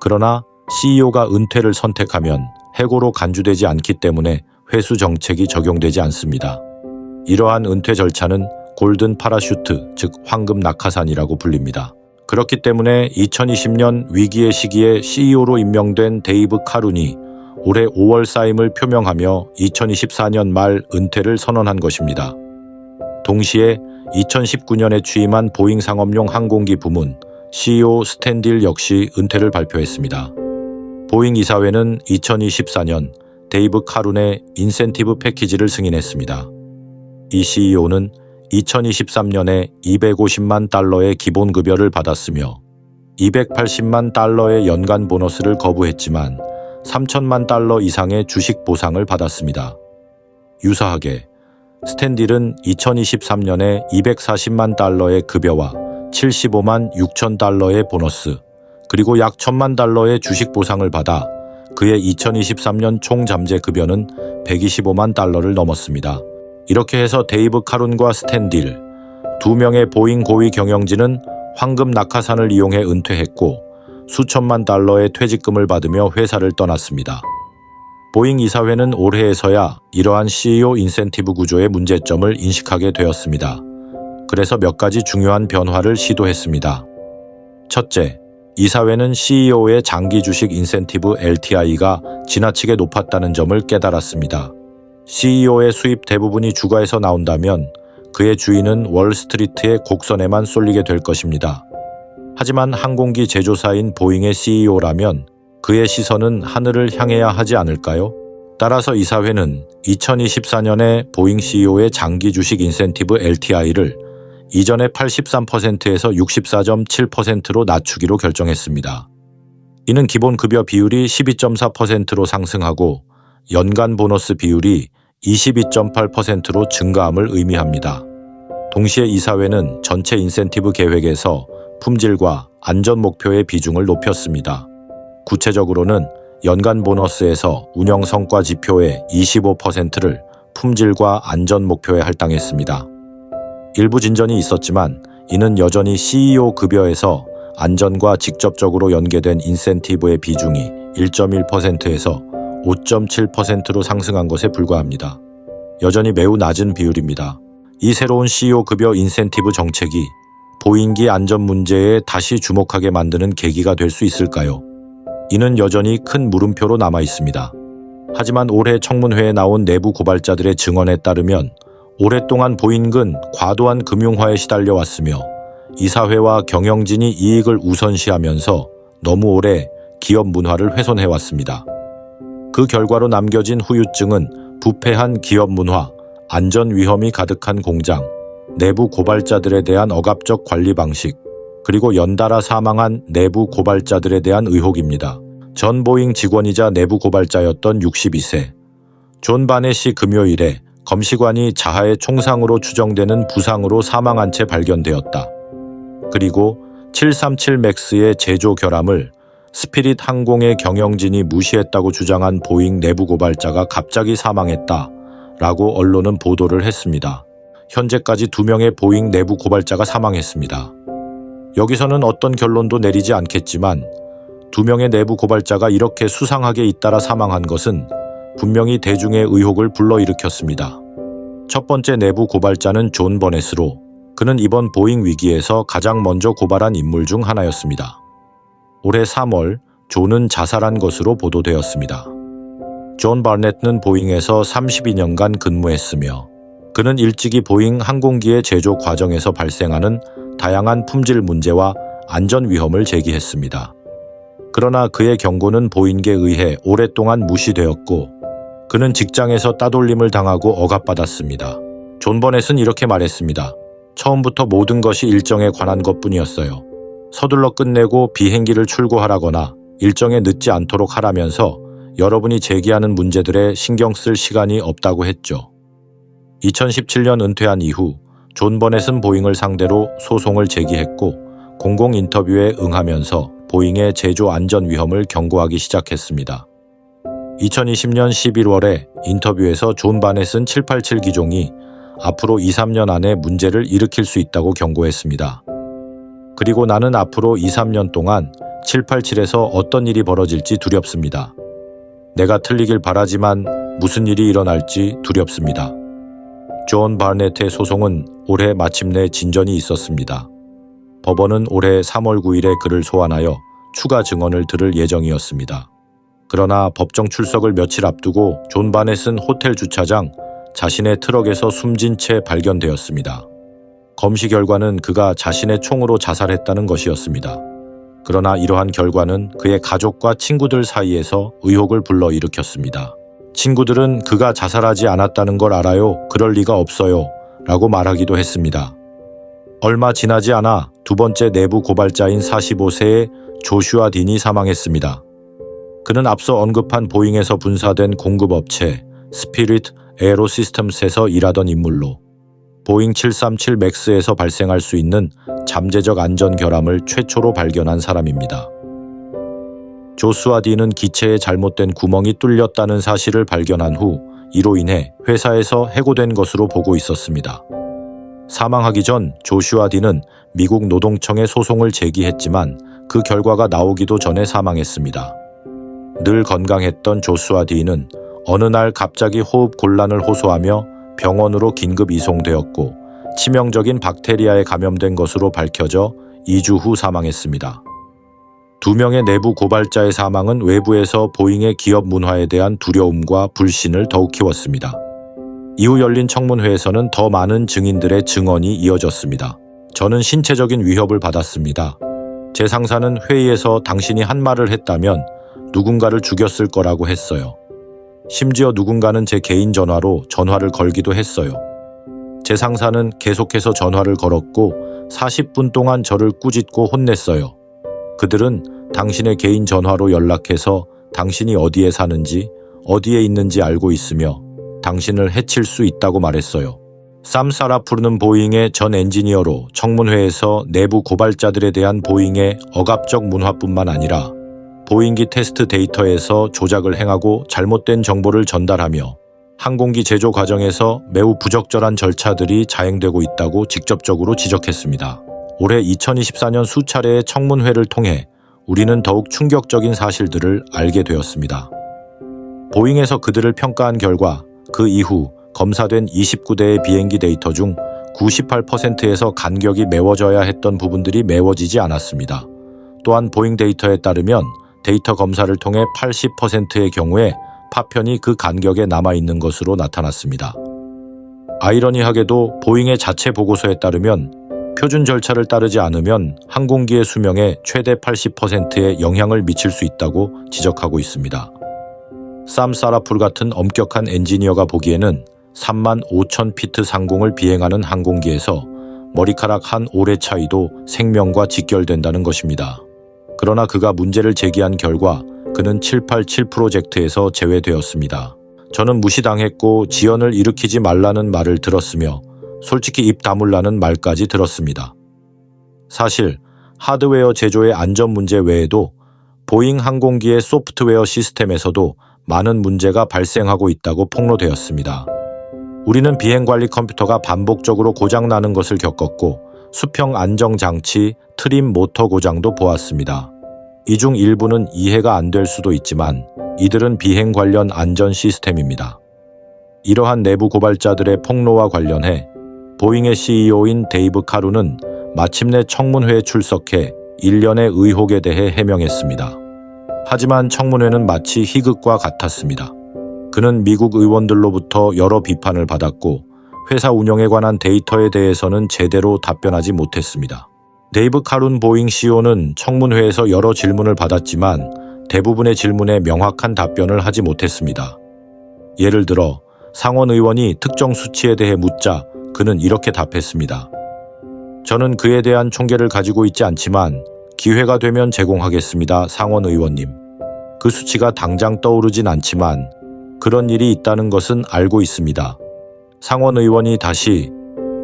그러나 CEO가 은퇴를 선택하면 해고로 간주되지 않기 때문에 회수 정책이 적용되지 않습니다. 이러한 은퇴 절차는 골든 파라슈트, 즉 황금 낙하산이라고 불립니다. 그렇기 때문에 2020년 위기의 시기에 CEO로 임명된 데이브 카룬이 올해 5월 사임을 표명하며 2024년 말 은퇴를 선언한 것입니다. 동시에 2019년에 취임한 보잉 상업용 항공기 부문 CEO 스탠딜 역시 은퇴를 발표했습니다. 보잉 이사회는 2024년 데이브 카룬의 인센티브 패키지를 승인했습니다. 이 CEO는 2023년에 250만 달러의 기본급여를 받았으며 280만 달러의 연간 보너스를 거부했지만 3천만 달러 이상의 주식 보상을 받았습니다. 유사하게 스탠딜은 2023년에 240만 달러의 급여와 75만 6천 달러의 보너스, 그리고 약 1,000만 달러의 주식 보상을 받아 그의 2023년 총 잠재 급여는 125만 달러를 넘었습니다. 이렇게 해서 데이브 카룬과 스탠딜, 두 명의 보잉 고위 경영진은 황금 낙하산을 이용해 은퇴했고 수천만 달러의 퇴직금을 받으며 회사를 떠났습니다. 보잉 이사회는 올해에서야 이러한 CEO 인센티브 구조의 문제점을 인식하게 되었습니다. 그래서 몇 가지 중요한 변화를 시도했습니다. 첫째, 이사회는 CEO의 장기 주식 인센티브 LTI가 지나치게 높았다는 점을 깨달았습니다. CEO의 수입 대부분이 주가에서 나온다면 그의 주인은 월스트리트의 곡선에만 쏠리게 될 것입니다. 하지만 항공기 제조사인 보잉의 CEO라면 그의 시선은 하늘을 향해야 하지 않을까요? 따라서 이사회는 2024년에 보잉 CEO의 장기 주식 인센티브 LTI를 이전의 83%에서 64.7%로 낮추기로 결정했습니다. 이는 기본 급여 비율이 12.4%로 상승하고 연간 보너스 비율이 22.8%로 증가함을 의미합니다. 동시에 이사회는 전체 인센티브 계획에서 품질과 안전 목표의 비중을 높였습니다. 구체적으로는 연간 보너스에서 운영 성과 지표의 25%를 품질과 안전 목표에 할당했습니다. 일부 진전이 있었지만 이는 여전히 CEO 급여에서 안전과 직접적으로 연계된 인센티브의 비중이 1.1%에서 5.7%로 상승한 것에 불과합니다. 여전히 매우 낮은 비율입니다. 이 새로운 CEO 급여 인센티브 정책이 보잉기 안전 문제에 다시 주목하게 만드는 계기가 될 수 있을까요? 이는 여전히 큰 물음표로 남아 있습니다. 하지만 올해 청문회에 나온 내부 고발자들의 증언에 따르면 오랫동안 보잉은 과도한 금융화에 시달려왔으며 이사회와 경영진이 이익을 우선시하면서 너무 오래 기업 문화를 훼손해왔습니다. 그 결과로 남겨진 후유증은 부패한 기업 문화, 안전 위험이 가득한 공장, 내부 고발자들에 대한 억압적 관리 방식, 그리고 연달아 사망한 내부 고발자들에 대한 의혹입니다. 전 보잉 직원이자 내부 고발자였던 62세 존 바넷이 금요일에 검시관이 자하의 총상으로 추정되는 부상으로 사망한 채 발견되었다. 그리고 737 맥스의 제조 결함을 스피릿 항공의 경영진이 무시했다고 주장한 보잉 내부 고발자가 갑자기 사망했다 라고 언론은 보도를 했습니다. 현재까지 2명의 보잉 내부 고발자가 사망했습니다. 여기서는 어떤 결론도 내리지 않겠지만 2명의 내부 고발자가 이렇게 수상하게 잇따라 사망한 것은 분명히 대중의 의혹을 불러일으켰습니다. 첫 번째 내부 고발자는 존 버넷으로 그는 이번 보잉 위기에서 가장 먼저 고발한 인물 중 하나였습니다. 올해 3월 존은 자살한 것으로 보도되었습니다. 존 버넷은 보잉에서 32년간 근무했으며 그는 일찍이 보잉 항공기의 제조 과정에서 발생하는 다양한 품질 문제와 안전 위험을 제기했습니다. 그러나 그의 경고는 보잉에 의해 오랫동안 무시되었고 그는 직장에서 따돌림을 당하고 억압받았습니다. 존 버넷은 이렇게 말했습니다. 처음부터 모든 것이 일정에 관한 것뿐이었어요. 서둘러 끝내고 비행기를 출고하라거나 일정에 늦지 않도록 하라면서 여러분이 제기하는 문제들에 신경 쓸 시간이 없다고 했죠. 2017년 은퇴한 이후 존 버넷은 보잉을 상대로 소송을 제기했고 공공 인터뷰에 응하면서 보잉의 제조 안전 위험을 경고하기 시작했습니다. 2020년 11월에 인터뷰에서 존 바넷은 787 기종이 앞으로 2-3년 안에 문제를 일으킬 수 있다고 경고했습니다. 그리고 나는 앞으로 2-3년 동안 787에서 어떤 일이 벌어질지 두렵습니다. 내가 틀리길 바라지만 무슨 일이 일어날지 두렵습니다. 존 바넷의 소송은 올해 마침내 진전이 있었습니다. 법원은 올해 3월 9일에 그를 소환하여 추가 증언을 들을 예정이었습니다. 그러나 법정 출석을 며칠 앞두고 존 바넷은 호텔 주차장 자신의 트럭에서 숨진 채 발견되었습니다. 검시 결과는 그가 자신의 총으로 자살했다는 것이었습니다. 그러나 이러한 결과는 그의 가족과 친구들 사이에서 의혹을 불러일으켰습니다. 친구들은 그가 자살하지 않았다는 걸 알아요. 그럴 리가 없어요. 라고 말하기도 했습니다. 얼마 지나지 않아 두 번째 내부 고발자인 45세의 조슈아 딘이 사망했습니다. 그는 앞서 언급한 보잉에서 분사된 공급업체 스피릿 에어로시스템스에서 일하던 인물로 보잉 737 맥스에서 발생할 수 있는 잠재적 안전 결함을 최초로 발견한 사람입니다. 조슈아 딘은 기체에 잘못된 구멍이 뚫렸다는 사실을 발견한 후 이로 인해 회사에서 해고된 것으로 보고 있었습니다. 사망하기 전 조슈아 딘은 미국 노동청에 소송을 제기했지만 그 결과가 나오기도 전에 사망했습니다. 늘 건강했던 조슈아 딘은 어느 날 갑자기 호흡 곤란을 호소하며 병원으로 긴급 이송되었고 치명적인 박테리아에 감염된 것으로 밝혀져 2주 후 사망했습니다. 두 명의 내부 고발자의 사망은 외부에서 보잉의 기업 문화에 대한 두려움과 불신을 더욱 키웠습니다. 이후 열린 청문회에서는 더 많은 증인들의 증언이 이어졌습니다. 저는 신체적인 위협을 받았습니다. 제 상사는 회의에서 당신이 한 말을 했다면 누군가를 죽였을 거라고 했어요. 심지어 누군가는 제 개인 전화로 전화를 걸기도 했어요. 제 상사는 계속해서 전화를 걸었고 40분 동안 저를 꾸짖고 혼냈어요. 그들은 당신의 개인 전화로 연락해서 당신이 어디에 사는지, 어디에 있는지 알고 있으며 당신을 해칠 수 있다고 말했어요. 쌈 사라푸르는 보잉의 전 엔지니어로 청문회에서 내부 고발자들에 대한 보잉의 억압적 문화뿐만 아니라 보잉기 테스트 데이터에서 조작을 행하고 잘못된 정보를 전달하며 항공기 제조 과정에서 매우 부적절한 절차들이 자행되고 있다고 직접적으로 지적했습니다. 올해 2024년 수차례의 청문회를 통해 우리는 더욱 충격적인 사실들을 알게 되었습니다. 보잉에서 그들을 평가한 결과 그 이후 검사된 29대의 비행기 데이터 중 98%에서 간격이 메워져야 했던 부분들이 메워지지 않았습니다. 또한 보잉 데이터에 따르면 데이터 검사를 통해 80%의 경우에 파편이 그 간격에 남아있는 것으로 나타났습니다. 아이러니하게도 보잉의 자체 보고서에 따르면 표준 절차를 따르지 않으면 항공기의 수명에 최대 80%의 영향을 미칠 수 있다고 지적하고 있습니다. 쌈 사라풀 같은 엄격한 엔지니어가 보기에는 35,000피트 상공을 비행하는 항공기에서 머리카락 한 올의 차이도 생명과 직결된다는 것입니다. 그러나 그가 문제를 제기한 결과 그는 787 프로젝트에서 제외되었습니다. 저는 무시당했고 지연을 일으키지 말라는 말을 들었으며 솔직히 입 다물라는 말까지 들었습니다. 사실 하드웨어 제조의 안전 문제 외에도 보잉 항공기의 소프트웨어 시스템에서도 많은 문제가 발생하고 있다고 폭로되었습니다. 우리는 비행관리 컴퓨터가 반복적으로 고장나는 것을 겪었고 수평 안정장치, 트림 모터 고장도 보았습니다. 이 중 일부는 이해가 안 될 수도 있지만 이들은 비행 관련 안전 시스템입니다. 이러한 내부 고발자들의 폭로와 관련해 보잉의 CEO인 데이브 카루는 마침내 청문회에 출석해 일련의 의혹에 대해 해명했습니다. 하지만 청문회는 마치 희극과 같았습니다. 그는 미국 의원들로부터 여러 비판을 받았고 회사 운영에 관한 데이터에 대해서는 제대로 답변하지 못했습니다. 데이브 카룬 보잉 CEO는 청문회에서 여러 질문을 받았지만 대부분의 질문에 명확한 답변을 하지 못했습니다. 예를 들어 상원 의원이 특정 수치에 대해 묻자 그는 이렇게 답했습니다. 저는 그에 대한 총계를 가지고 있지 않지만 기회가 되면 제공하겠습니다, 상원 의원님. 그 수치가 당장 떠오르진 않지만 그런 일이 있다는 것은 알고 있습니다. 상원 의원이 다시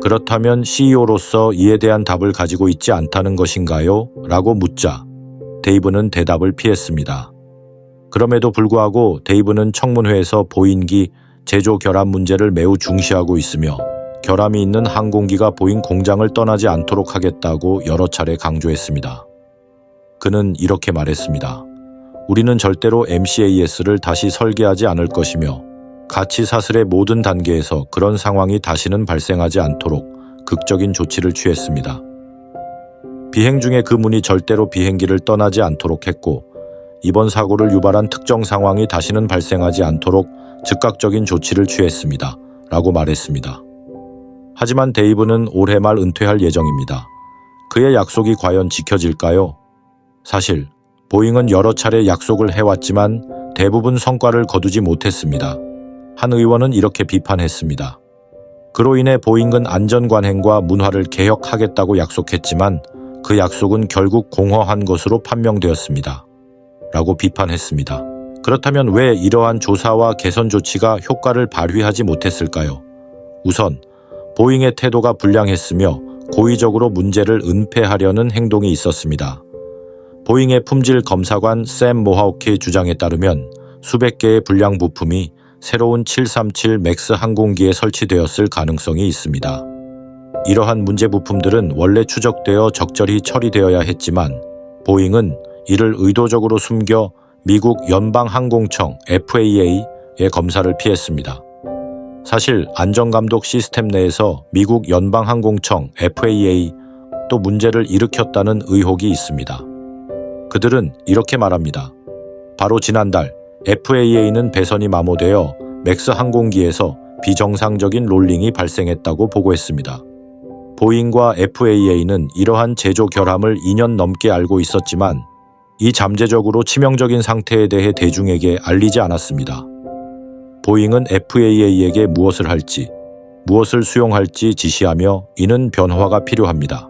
그렇다면 CEO로서 이에 대한 답을 가지고 있지 않다는 것인가요? 라고 묻자 데이브는 대답을 피했습니다. 그럼에도 불구하고 데이브는 청문회에서 보잉기 제조 결함 문제를 매우 중시하고 있으며 결함이 있는 항공기가 보잉 공장을 떠나지 않도록 하겠다고 여러 차례 강조했습니다. 그는 이렇게 말했습니다. 우리는 절대로 MCAS를 다시 설계하지 않을 것이며 가치 사슬의 모든 단계에서 그런 상황이 다시는 발생하지 않도록 극적인 조치를 취했습니다. 비행 중에 그 문이 절대로 비행기를 떠나지 않도록 했고 이번 사고를 유발한 특정 상황이 다시는 발생하지 않도록 즉각적인 조치를 취했습니다. 라고 말했습니다. 하지만 데이브는 올해 말 은퇴할 예정입니다. 그의 약속이 과연 지켜질까요? 사실 보잉은 여러 차례 약속을 해왔지만 대부분 성과를 거두지 못했습니다. 한 의원은 이렇게 비판했습니다. 그로 인해 보잉은 안전관행과 문화를 개혁하겠다고 약속했지만 그 약속은 결국 공허한 것으로 판명되었습니다. 라고 비판했습니다. 그렇다면 왜 이러한 조사와 개선 조치가 효과를 발휘하지 못했을까요? 우선 보잉의 태도가 불량했으며 고의적으로 문제를 은폐하려는 행동이 있었습니다. 보잉의 품질 검사관 샘 모하우키의 주장에 따르면 수백 개의 불량 부품이 새로운 737 맥스 항공기에 설치되었을 가능성이 있습니다. 이러한 문제 부품들은 원래 추적되어 적절히 처리되어야 했지만 보잉은 이를 의도적으로 숨겨 미국 연방항공청 FAA의 검사를 피했습니다. 사실 안전감독 시스템 내에서 미국 연방항공청 FAA 또 문제를 일으켰다는 의혹이 있습니다. 그들은 이렇게 말합니다. 바로 지난달 FAA는 배선이 마모되어 맥스 항공기에서 비정상적인 롤링이 발생했다고 보고했습니다. 보잉과 FAA는 이러한 제조 결함을 2년 넘게 알고 있었지만 이 잠재적으로 치명적인 상태에 대해 대중에게 알리지 않았습니다. 보잉은 FAA에게 무엇을 할지, 무엇을 수용할지 지시하며 이는 변화가 필요합니다.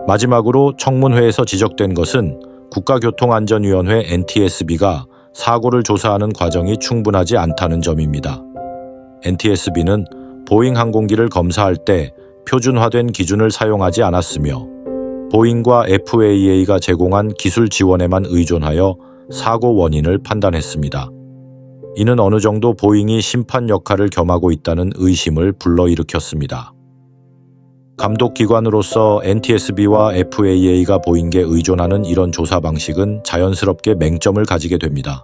마지막으로 청문회에서 지적된 것은 국가교통안전위원회 NTSB가 사고를 조사하는 과정이 충분하지 않다는 점입니다. NTSB는 보잉 항공기를 검사할 때 표준화된 기준을 사용하지 않았으며 보잉과 FAA가 제공한 기술 지원에만 의존하여 사고 원인을 판단했습니다. 이는 어느 정도 보잉이 심판 역할을 겸하고 있다는 의심을 불러일으켰습니다. 감독기관으로서 NTSB와 FAA가 보잉에 의존하는 이런 조사 방식은 자연스럽게 맹점을 가지게 됩니다.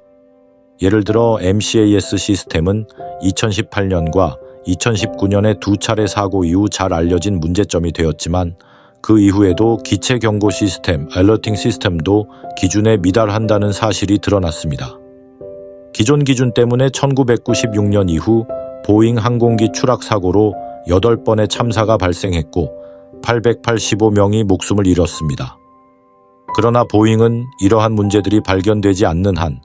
예를 들어 MCAS 시스템은 2018년과 2019년의 두 차례 사고 이후 잘 알려진 문제점이 되었지만 그 이후에도 기체 경고 시스템, 알러팅 시스템도 기준에 미달한다는 사실이 드러났습니다. 기존 기준 때문에 1996년 이후 보잉 항공기 추락 사고로 8번의 참사가 발생했고 885명이 목숨을 잃었습니다. 그러나 보잉은 이러한 문제들이 발견되지 않는 한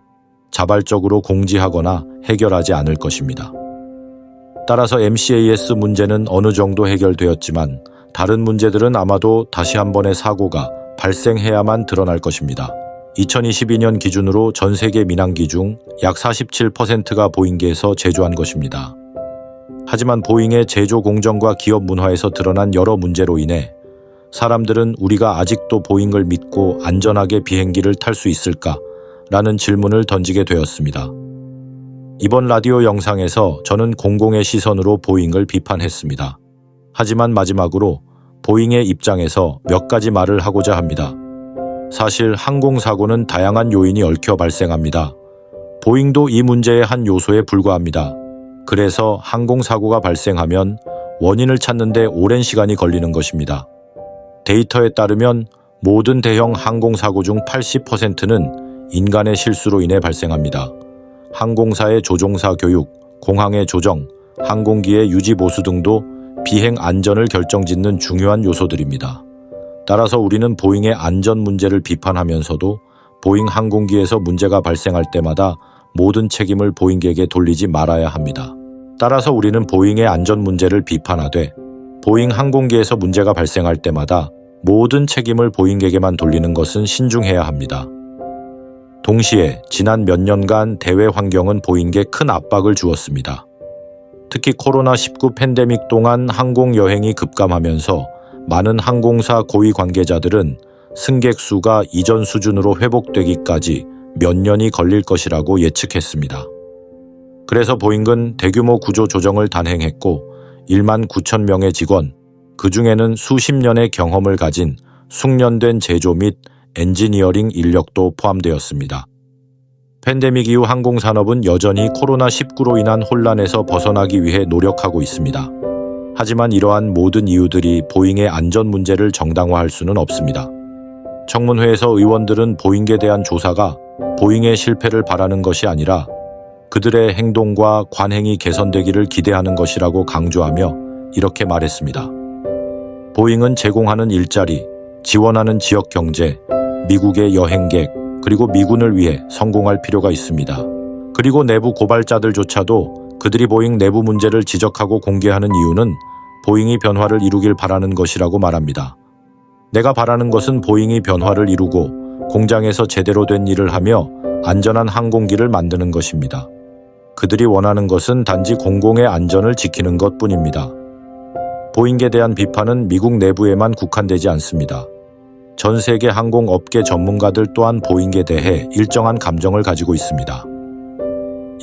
자발적으로 공지하거나 해결하지 않을 것입니다. 따라서 MCAS 문제는 어느 정도 해결되었지만 다른 문제들은 아마도 다시 한 번의 사고가 발생해야만 드러날 것입니다. 2022년 기준으로 전 세계 민항기 중 약 47%가 보잉계에서 제조한 것입니다. 하지만 보잉의 제조 공정과 기업 문화에서 드러난 여러 문제로 인해 사람들은 우리가 아직도 보잉을 믿고 안전하게 비행기를 탈 수 있을까? 라는 질문을 던지게 되었습니다. 이번 라디오 영상에서 저는 공공의 시선으로 보잉을 비판했습니다. 하지만 마지막으로 보잉의 입장에서 몇 가지 말을 하고자 합니다. 사실 항공사고는 다양한 요인이 얽혀 발생합니다. 보잉도 이 문제의 한 요소에 불과합니다. 그래서 항공사고가 발생하면 원인을 찾는 데 오랜 시간이 걸리는 것입니다. 데이터에 따르면 모든 대형 항공사고 중 80%는 인간의 실수로 인해 발생합니다. 항공사의 조종사 교육, 공항의 조정, 항공기의 유지 보수 등도 비행 안전을 결정짓는 중요한 요소들입니다. 따라서 우리는 보잉의 안전 문제를 비판하면서도 보잉 항공기에서 문제가 발생할 때마다 모든 책임을 보잉에게 돌리지 말아야 합니다. 따라서 우리는 보잉의 안전 문제를 비판하되 보잉 항공기에서 문제가 발생할 때마다 모든 책임을 보잉에게만 돌리는 것은 신중해야 합니다. 동시에 지난 몇 년간 대외 환경은 보잉에 큰 압박을 주었습니다. 특히 코로나19 팬데믹 동안 항공 여행이 급감하면서 많은 항공사 고위 관계자들은 승객 수가 이전 수준으로 회복되기까지 몇 년이 걸릴 것이라고 예측했습니다. 그래서 보잉은 대규모 구조 조정을 단행했고 1만 9천 명의 직원, 그 중에는 수십 년의 경험을 가진 숙련된 제조 및 엔지니어링 인력도 포함되었습니다. 팬데믹 이후 항공산업은 여전히 코로나19로 인한 혼란에서 벗어나기 위해 노력하고 있습니다. 하지만 이러한 모든 이유들이 보잉의 안전 문제를 정당화할 수는 없습니다. 청문회에서 의원들은 보잉에 대한 조사가 보잉의 실패를 바라는 것이 아니라 그들의 행동과 관행이 개선되기를 기대하는 것이라고 강조하며 이렇게 말했습니다. 보잉은 제공하는 일자리, 지원하는 지역 경제, 미국의 여행객, 그리고 미군을 위해 성공할 필요가 있습니다. 그리고 내부 고발자들조차도 그들이 보잉 내부 문제를 지적하고 공개하는 이유는 보잉이 변화를 이루길 바라는 것이라고 말합니다. 내가 바라는 것은 보잉이 변화를 이루고 공장에서 제대로 된 일을 하며 안전한 항공기를 만드는 것입니다. 그들이 원하는 것은 단지 공공의 안전을 지키는 것뿐입니다. 보잉에 대한 비판은 미국 내부에만 국한되지 않습니다. 전 세계 항공업계 전문가들 또한 보잉에 대해 일정한 감정을 가지고 있습니다.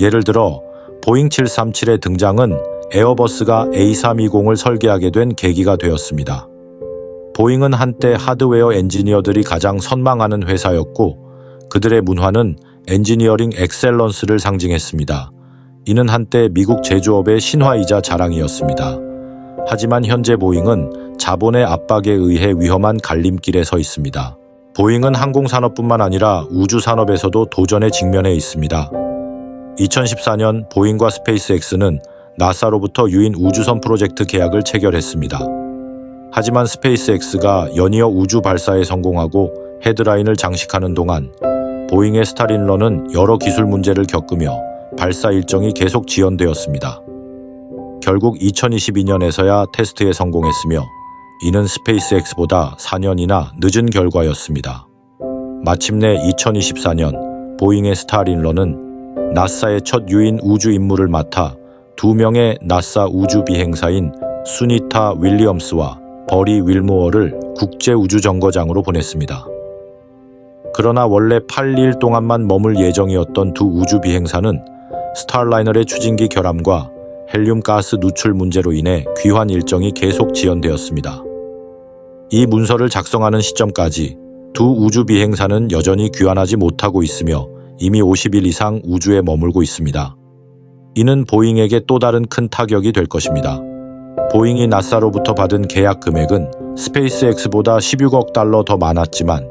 예를 들어 보잉 737의 등장은 에어버스가 A320을 설계하게 된 계기가 되었습니다. 보잉은 한때 하드웨어 엔지니어들이 가장 선망하는 회사였고 그들의 문화는 엔지니어링 엑셀런스를 상징했습니다. 이는 한때 미국 제조업의 신화이자 자랑이었습니다. 하지만 현재 보잉은 자본의 압박에 의해 위험한 갈림길에 서 있습니다. 보잉은 항공산업뿐만 아니라 우주산업에서도 도전에 직면해 있습니다. 2014년 보잉과 스페이스X는 나사로부터 유인 우주선 프로젝트 계약을 체결했습니다. 하지만 스페이스X가 연이어 우주 발사에 성공하고 헤드라인을 장식하는 동안 보잉의 스타린러는 여러 기술 문제를 겪으며 발사 일정이 계속 지연되었습니다. 결국 2022년에서야 테스트에 성공했으며 이는 스페이스X보다 4년이나 늦은 결과였습니다. 마침내 2024년 보잉의 스타린러는 나사의 첫 유인 우주 임무를 맡아 2명의 나사 우주 비행사인 수니타 윌리엄스와 버리 윌모어를 국제우주정거장으로 보냈습니다. 그러나 원래 8일 동안만 머물 예정이었던 두 우주 비행사는 스타라이너의 추진기 결함과 헬륨 가스 누출 문제로 인해 귀환 일정이 계속 지연되었습니다. 이 문서를 작성하는 시점까지 두 우주 비행사는 여전히 귀환하지 못하고 있으며 이미 50일 이상 우주에 머물고 있습니다. 이는 보잉에게 또 다른 큰 타격이 될 것입니다. 보잉이 나사로부터 받은 계약 금액은 스페이스X보다 16억 달러 더 많았지만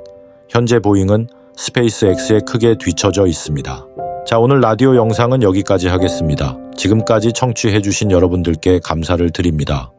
현재 보잉은 스페이스X에 크게 뒤처져 있습니다. 자, 오늘 라디오 영상은 여기까지 하겠습니다. 지금까지 청취해주신 여러분들께 감사를 드립니다.